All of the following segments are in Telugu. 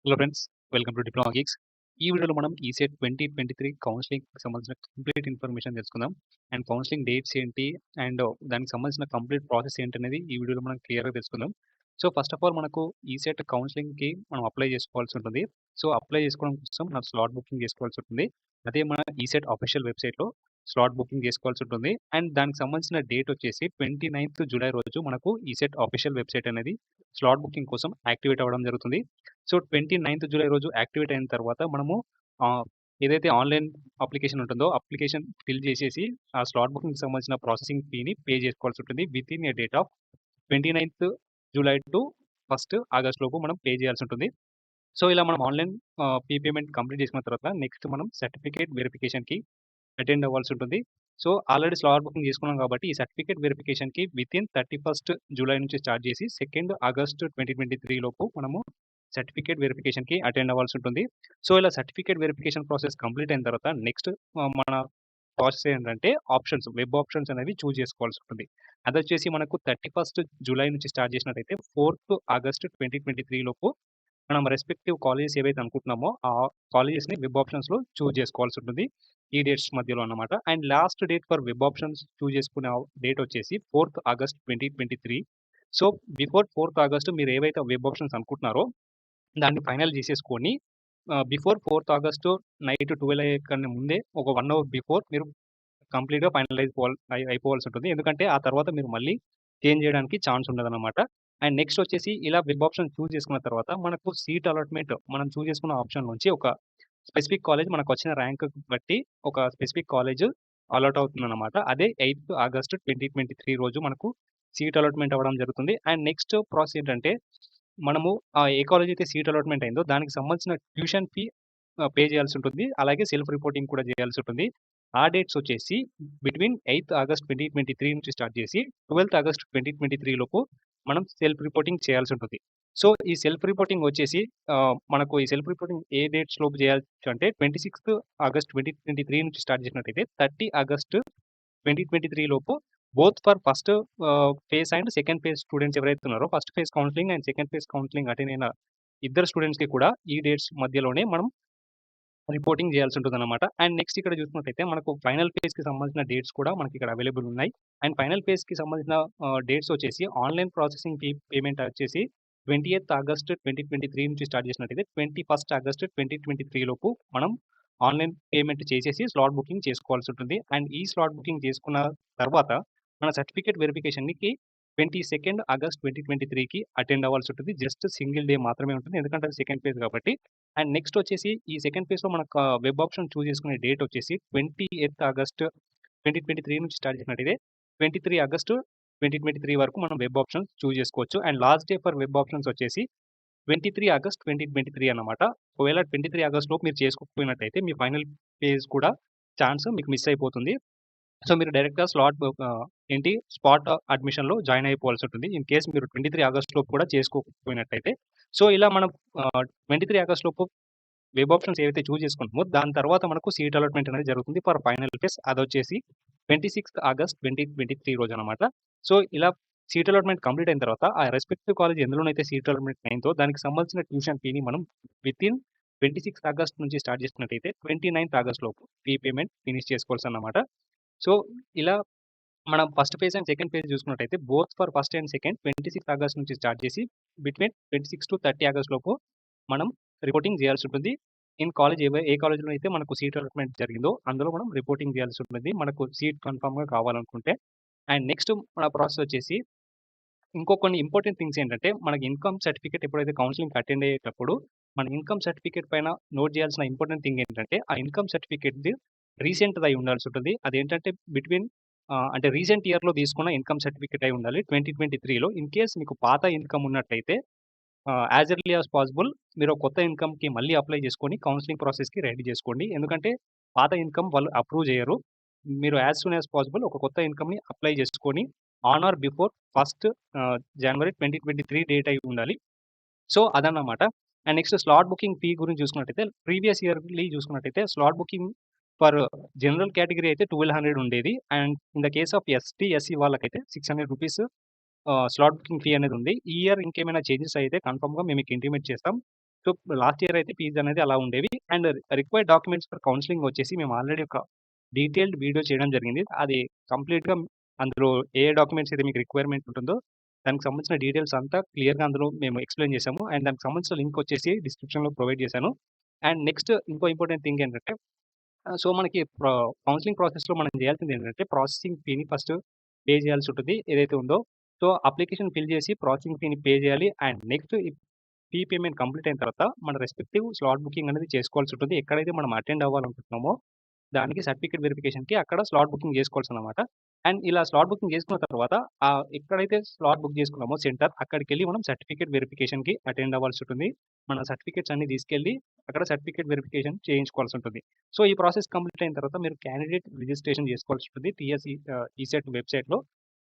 Hello friends, welcome to diploma gigs. ఈ వీడియోలో మనం ఈసెట్ 2023 కౌన్సిలింగ్‌కి సంబంధించిన కంప్లీట్ ఇన్ఫర్మేషన్ తెలుసుకుందాం. అండ్ కౌన్సిలింగ్ డేట్స్ ఏంటి? అండ్ దానికి సంబంధించిన కంప్లీట్ ప్రాసెస్ ఏంటనేది ఈ వీడియోలో మనం క్లియర్‌గా తెలుసుకుందాం. సో, ఫస్ట్ ఆఫ్ ఆల్ మనకు ఈసెట్ కౌన్సిలింగ్‌కి మనం అప్లై చేసుకోవాల్సి ఉంటుంది. సో, అప్లై చేసుకోవడం కోసం మనం స్లాట్ బుకింగ్ చేసుకోవాల్సి ఉంటుంది. అదే మన ఈసెట్ అఫీషియల్ వెబ్‌సైట్‌లో స్లాట్ బుకింగ్ చేసుకోవాల్సి ఉంటుంది. అండ్ దానికి సంబంధించిన డేట్ వచ్చేసి 29th జూలై రోజు మనకు ఈసెట్ అఫీషియల్ వెబ్‌సైట్ అనేది స్లాట్ బుకింగ్ కోసం యాక్టివేట్ అవ్వడం జరుగుతుంది. సో 29th జూలై రోజు యాక్టివేట్ అయిన తర్వాత మనము ఏదైతే ఆన్‌లైన్ అప్లికేషన్ ఉంటుందో అప్లికేషన్ ఫిల్ చేసేసి ఆ స్లాట్ బుకింగ్‌కి సంబంధించిన ప్రాసెసింగ్ ఫీని పే చేసుకోవాల్సి ఉంటుంది. Within a date of 29th July to 1st August లోపు మనం పే చేయాల్సి ఉంటుంది. సో ఇలా మనం ఆన్‌లైన్ ఫీ పేమెంట్ కంప్లీట్ చేసుకున్న తర్వాత నెక్స్ట్ మనం సర్టిఫికేట్ వెరిఫికేషన్‌కి అటెండ్ అవ్వాల్సి ఉంటుంది. సో ఆల్రెడీ స్లాట్ బుకింగ్ చేసుకున్నాం కాబట్టి ఈ సర్టిఫికేట్ వెరిఫికేషన్‌కి వితిన్ 31st జూలై నుంచి స్టార్ట్ చేసి 2nd ఆగస్ట్ 2023 లోపు మనము సర్టిఫికేట్ వెరిఫికేషన్‌కి అటెండ్ అవ్వాల్సి ఉంటుంది. సో ఇలా సర్టిఫికేట్ వెరిఫికేషన్ ప్రాసెస్ కంప్లీట్ అయిన తర్వాత నెక్స్ట్ మన ప్రాసెస్ ఏంటంటే వెబ్ ఆప్షన్స్ అనేవి చూజ్ చేసుకోవాల్సి ఉంటుంది. అదొచ్చేసి మనకు 31st జూలై నుంచి స్టార్ట్ చేసినట్టయితే 4th ఆగస్ట్ 2023 లోపు మనం రెస్పెక్టివ్ కాలేజెస్ ఏవైతే అనుకుంటున్నామో ఆ కాలేజెస్‌ని వెబ్ ఆప్షన్స్‌లో చూజ్ చేసుకోవాల్సి ఉంటుంది. ఈ డేట్స్ మధ్యలో అన్నమాట. And last date for web options choose చేసుకునే డేట్ వచ్చేసి 4th August 2023. So before 4th August మీరు ఏవైతే వెబ్ ఆప్షన్స్ అనుకుంటున్నారో దాన్ని ఫైనల్ చేసేసుకొని బిఫోర్ 4th ఆగస్టు నైట్ 12 అయ్యే కన్నా ముందే ఒక 1 అవర్ బిఫోర్ మీరు కంప్లీట్‌గా అయిపోవాల్సి ఉంటుంది. ఎందుకంటే ఆ తర్వాత మీరు మళ్ళీ చేంజ్ చేయడానికి ఛాన్స్ ఉండదన్నమాట. అండ్ నెక్స్ట్ వచ్చేసి ఇలా వెబ్ ఆప్షన్ చూజ్ చేసుకున్న తర్వాత మనకు సీట్ అలాట్‌మెంట్ మనం చూజ్ చేసుకున్న ఆప్షన్ నుంచి ఒక స్పెసిఫిక్ కాలేజ్ మనకొచ్చిన ర్యాంక్ బట్టి ఒక స్పెసిఫిక్ కాలేజ్ అలాట్ అవుతుందన్నమాట. అదే 8th ఆగస్ట్ 2023 రోజు మనకు సీట్ అలాట్‌మెంట్ అవ్వడం జరుగుతుంది. అండ్ నెక్స్ట్ ప్రాసెస్ ఏంటంటే మనము ఏ కాలేజ్ అయితే సీట్ అలాట్‌మెంట్ అయిందో దానికి సంబంధించిన ట్యూషన్ ఫీ పే చేయాల్సి ఉంటుంది. అలాగే సెల్ఫ్ రిపోర్టింగ్ కూడా చేయాల్సి ఉంటుంది. ఆ డేట్స్ వచ్చేసి బిట్వీన్ 8th ఆగస్ట్ 2023 నుంచి స్టార్ట్ చేసి 12th ఆగస్ట్ 2023 లోపు మనం సెల్ఫ్ రిపోర్టింగ్ చేయాల్సి ఉంటుంది. సో ఈ సెల్ఫ్ రిపోర్టింగ్ వచ్చేసి మనకు ఈ సెల్ఫ్ రిపోర్టింగ్ ఏ డేట్స్ లోపు చేయాల్సి అంటే 26th ఆగస్ట్ 2023 నుంచి స్టార్ట్ చేసినట్టయితే 30 ఆగస్ట్ 2023 లోపు both for first phase and second phase students ఎవరైతే ఉన్నారో first phase counselling and second phase counselling attend అయిన ఇద్దరు స్టూడెంట్స్‌కి కూడా ఈ డేట్స్ మధ్యలోనే మనం రిపోర్టింగ్ చేయాల్సి ఉంటుందన్నమాట. అండ్ నెక్స్ట్ ఇక్కడ చూసుకున్నట్టయితే మనకు ఫైనల్ ఫేజ్‌కి సంబంధించిన డేట్స్ కూడా మనకి ఇక్కడ అవైలబుల్ ఉన్నాయి. అండ్ ఫైనల్ ఫేజ్‌కి సంబంధించిన డేట్స్ వచ్చేసి ఆన్‌లైన్ ప్రాసెసింగ్ ఫీ పేమెంట్ వచ్చేసి 20th ఆగస్ట్ 2023 నుంచి స్టార్ట్ చేసినట్టయితే 21st ఆగస్ట్ 2023 లోపు మనం ఆన్‌లైన్ పేమెంట్ చేసేసి స్లాట్ బుకింగ్ చేసుకోవాల్సి ఉంటుంది. అండ్ ఈ స్లాట్ బుకింగ్ చేసుకున్న తర్వాత మన సర్టిఫికేట్ వెరిఫికేషన్‌కి 22nd ఆగస్ట్ 2023కి అటెండ్ అవ్వాల్సి ఉంటుంది. జస్ట్ సింగిల్ డే మాత్రమే ఉంటుంది. ఎందుకంటే అది సెకండ్ ఫేజ్ కాబట్టి. అండ్ నెక్స్ట్ వచ్చేసి ఈ సెకండ్ ఫేజ్‌లో మనకు వెబ్ ఆప్షన్ చూజ్ చేసుకునే డేట్ వచ్చేసి 28th ఆగస్ట్ 2023 నుంచి స్టార్ట్ చేసినట్టయితే 23 ఆగస్ట్ 2023 వరకు మనం వెబ్ ఆప్షన్స్ చూజ్ చేసుకోవచ్చు. And last day for web options వచ్చేసి 23 ఆగస్ట్ 2023 అన్నమాట. ఒకవేళ 23 ఆగస్ట్ లోపు మీరు చేసుకోకపోయినట్టయితే మీ ఫైనల్ ఫేజ్ కూడా ఛాన్స్ మీకు మిస్ అయిపోతుంది. సో మీరు డైరెక్ట్‌గా స్పాట్ అడ్మిషన్‌లో జాయిన్ అయిపోవాల్సి ఉంటుంది. ఇన్ కేస్ మీరు 23 ఆగస్ట్ లోపు కూడా చేసుకోకపోయినట్టయితే. సో ఇలా మనం 23 ఆగస్ట్ లోపు వెబ్ ఆప్షన్స్ ఏవైతే చూజ్ చేసుకుంటామో దాని తర్వాత మనకు సీట్ అలాట్‌మెంట్ అనేది జరుగుతుంది ఫర్ ఫైనల్ ఫేజ్. అదొచ్చేసి 26th ఆగస్ట్ 2023 రోజనమాట. సో ఇలా సీట్ అలాట్‌మెంట్ కంప్లీట్ అయిన తర్వాత ఆ రెస్పెక్టివ్ కాలేజ్ ఎందులోనైతే సీట్ అలాట్‌మెంట్ అయిందో దానికి సంబంధించిన ట్యూషన్ ఫీని మనం వితిన్ 26th ఆగస్ట్ నుంచి స్టార్ట్ చేసినట్టయితే 29th ఆగస్ట్ లోపు ఫీ పేమెంట్ ఫినిష్ చేసుకోవాల్సన్నమాట. సో ఇలా మనం first phase and second phase చూసుకున్నట్టయితే both for first and second 26th August నుంచి స్టార్ట్ చేసి బిట్వీన్ 26-30 ఆగస్ట్ లోపు మనం రిపోర్టింగ్ చేయాల్సి ఉంటుంది. ఇన్ కాలేజ్ ఏ కాలేజ్‌లో అయితే మనకు సీట్ అలాట్‌మెంట్ జరిగిందో అందులో మనం రిపోర్టింగ్ చేయాల్సి ఉంటుంది. మనకు సీట్ కన్ఫర్మ్‌గా కావాలనుకుంటే. అండ్ నెక్స్ట్ మన ప్రాసెస్ వచ్చేసి ఇంకో కొన్ని ఇంపార్టెంట్ థింగ్స్ ఏంటంటే మనకి ఇన్‌కమ్ సర్టిఫికేట్ ఎప్పుడైతే కౌన్సిలింగ్‌కి అటెండ్ అయ్యేటప్పుడు మన ఇన్‌కమ్ సర్టిఫికేట్ పైన నోట్ చేయాల్సిన ఇంపార్టెంట్ థింగ్ ఏంటంటే ఆ ఇన్‌కమ్ సర్టిఫికేట్‌ది రీసెంట్‌దయి ఉండాల్సి ఉంటుంది. అదేంటంటే బిట్వీన్ అంటే రీసెంట్ ఇయర్‌లో తీసుకున్న ఇన్‌కమ్ సర్టిఫికేట్ అయి ఉండాలి 2023లో. ఇన్ కేస్ మీకు పాత ఇన్‌కమ్ ఉన్నట్టయితే యాజ్ ఎర్లీ యాజ్ పాసిబుల్ మీరు కొత్త ఇన్‌కమ్‌కి మళ్ళీ అప్లై చేసుకొని కౌన్సిలింగ్ ప్రాసెస్‌కి రెడీ చేసుకోండి. ఎందుకంటే పాత ఇన్‌కమ్ వాళ్ళు అప్రూవ్ చేయరు. మీరు యాజ్ సూన్ యాజ్ పాసిబుల్ ఒక కొత్త ఇన్‌కమ్‌ని అప్లై చేసుకొని on are before 1st January 2023 date అయి ఉండాలి. సో అదన్నమాట. And next slot booking fee గురించి చూసుకున్నట్టయితే ప్రీవియస్ ఇయర్‌లీ చూసుకున్నట్టయితే slot booking for general category అయితే 1200 ఉండేది. And in the case of ST, SC వాళ్ళకైతే రూ. 600 స్లాట్ బుకింగ్ ఫీ అనేది ఉంది. ఈ ఇయర్ ఇంకేమైనా చేంజెస్ అయితే కన్ఫర్మ్‌గా మేము మీకు ఇంటిమేట్ చేస్తాం. సో, లాస్ట్ ఇయర్ అయితే ఫీజ్ అనేది అలా ఉండేవి. And required documents for counselling వచ్చేసి మేము ఆల్రెడీ ఒక డీటెయిల్డ్ వీడియో చేయడం జరిగింది. అది కంప్లీట్‌గా అందులో ఏ డాక్యుమెంట్స్ అయితే మీకు రిక్వైర్మెంట్ ఉంటుందో దానికి సంబంధించిన డీటెయిల్స్ అంతా క్లియర్‌గా అందులో మేము ఎక్స్‌ప్లెయిన్ చేసాము. అండ్ దానికి సంబంధించిన లింక్ వచ్చేసి డిస్క్రిప్షన్‌లో ప్రొవైడ్ చేశాను. అండ్ నెక్స్ట్ ఇంకో ఇంపార్టెంట్ థింగ్ ఏంటంటే సో, మనకి కౌన్సెలింగ్ ప్రాసెస్‌లో మనం చేయాల్సింది ఏంటంటే ప్రాసెసింగ్ ఫీని ఫస్ట్ పే చేయాల్సి ఉంటుంది ఏదైతే ఉందో. సో, అప్లికేషన్ ఫిల్ చేసి ప్రాసెసింగ్ ఫీని పే చేయాలి. And next fee payment complete అయిన తర్వాత మన రెస్పెక్టివ్ స్లాట్ బుకింగ్ అనేది చేసుకోవాల్సి ఉంటుంది. ఎక్కడైతే మనం అటెండ్ అవ్వాలనుకుంటున్నామో దానికి సర్టిఫికేట్ వెరిఫికేషన్‌కి అక్కడ స్లాట్ బుకింగ్ చేసుకోవాల్సనమాట. అండ్ ఇలా స్లాట్ బుకింగ్ చేసుకున్న తర్వాత ఎక్కడైతే స్లాట్ బుక్ చేసుకున్నామో సెంటర్ అక్కడికెళ్ళి మనం సర్టిఫికేట్ వెరిఫికేషన్‌కి అటెండ్ అవ్వాల్సి ఉంటుంది. మన సర్టిఫికేట్స్ అన్నీ తీసుకెళ్ళి అక్కడ సర్టిఫికేట్ వెరిఫికేషన్ చేయించుకోవాల్సి ఉంటుంది. సో, ఈ ప్రాసెస్ కంప్లీట్ అయిన తర్వాత మీరు క్యాండిడేట్ రిజిస్ట్రేషన్ చేసుకోవాల్సి ఉంటుంది. ఈసెట్ వెబ్‌సైట్‌లో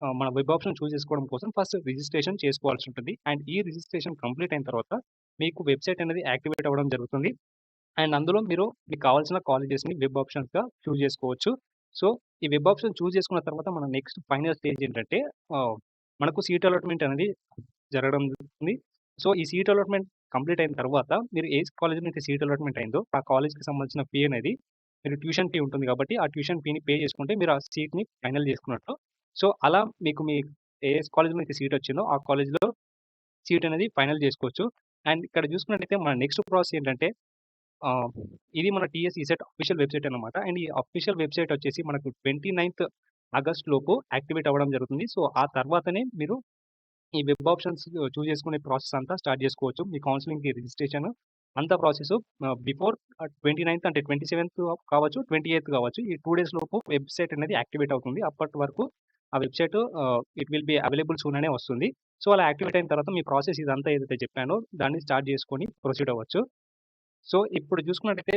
మన వెబ్ ఆప్షన్ చూజ్ చేసుకోవడం కోసం ఫస్ట్ రిజిస్ట్రేషన్ చేసుకోవాల్సి ఉంటుంది. అండ్ ఈ రిజిస్ట్రేషన్ కంప్లీట్ అయిన తర్వాత మీకు వెబ్‌సైట్ అనేది యాక్టివేట్ అవ్వడం జరుగుతుంది. అండ్ అందులో మీరు మీకు కావాల్సిన కాలేజెస్‌ని వెబ్ ఆప్షన్స్‌గా చూజ్ చేసుకోవచ్చు. సో, ఈ వెబ్ ఆప్షన్ చూజ్ చేసుకున్న తర్వాత మన నెక్స్ట్ ఫైనల్ స్టేజ్ ఏంటంటే మనకు సీట్ అలాట్‌మెంట్ అనేది జరగడం జరుగుతుంది. సో, ఈ సీట్ అలాట్‌మెంట్ కంప్లీట్ అయిన తర్వాత మీరు ఏ కాలేజ్‌లో అయితే సీట్ అలాట్‌మెంట్ అయిందో ఆ కాలేజ్‌కి సంబంధించిన ఫీ అనేది మీరు ట్యూషన్ ఫీ ఉంటుంది కాబట్టి ఆ ట్యూషన్ ఫీని పే చేసుకుంటే మీరు ఆ సీట్‌ని ఫైనల్ చేసుకున్నట్లు. సో, అలా మీకు ఏ కాలేజ్‌లో అయితే సీట్ వచ్చిందో ఆ కాలేజ్‌లో సీట్ అనేది ఫైనల్ చేసుకోవచ్చు. అండ్ ఇక్కడ చూసుకున్నట్టయితే మన నెక్స్ట్ ప్రాసెస్ ఏంటంటే ఆహ్, ఇది మన టీఎస్ ఈసెట్ అఫీషియల్ వెబ్‌సైట్ అన్నమాట. అండ్ ఈ అఫీషియల్ వెబ్‌సైట్ వచ్చేసి మనకు 29థ్ ఆగస్ట్ లోపు యాక్టివేట్ అవ్వడం జరుగుతుంది. సో, ఆ తర్వాతనే మీరు ఈ వెబ్ ఆప్షన్స్ చూజ్ చేసుకునే ప్రాసెస్ అంతా స్టార్ట్ చేసుకోవచ్చు. మీ కౌన్సెలింగ్‌కి రిజిస్ట్రేషన్ అంతా ప్రాసెస్ బిఫోర్ 29థ్ అంటే 27థ్ కావచ్చు, 28థ్ కావచ్చు. ఈ 2 డేస్ లోపు వెబ్‌సైట్ అనేది యాక్టివేట్ అవుతుంది. అప్పటి వరకు ఆ website it will be available soon అనే వస్తుంది. సో, అలా యాక్టివేట్ అయిన తర్వాత మీ ప్రాసెస్ ఇదంతా ఏదైతే చెప్పానో దాన్ని స్టార్ట్ చేసుకొని ప్రొసీడ్ అవ్వచ్చు. సో, ఇప్పుడు చూసుకున్నట్టయితే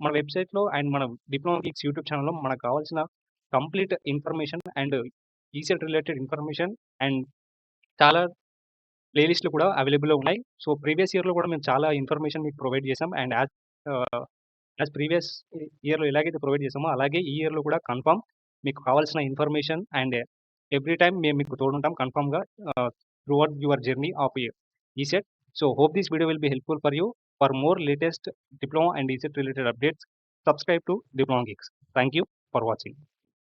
మన వెబ్‌సైట్‌లో అండ్ మన డిప్లొమా గీక్స్ యూట్యూబ్ ఛానెల్‌లో మనకు కావాల్సిన complete information and ECET related information and చాలా ప్లేలిస్ట్‌లు కూడా అవైలబుల్‌లో ఉన్నాయి. సో, ప్రీవియస్ ఇయర్‌లో కూడా మేము చాలా ఇన్ఫర్మేషన్ మీకు ప్రొవైడ్ చేసాం. అండ్ ఆహ్, ప్రీవియస్ ఇయర్‌లో ఎలాగైతే ప్రొవైడ్ చేసామో అలాగే ఈ ఇయర్‌లో కూడా కన్ఫర్మ్ మీకు కావాల్సిన ఇన్ఫర్మేషన్ అండ్ ఎవ్రీ టైమ్ మేము మీకు తోడుంటాం కన్ఫర్మ్‌గా throughout your journey of ECET. So, hope this video will be helpful for you. For more latest diploma and ECET related updates, subscribe to Diploma Geeks. Thank you for watching.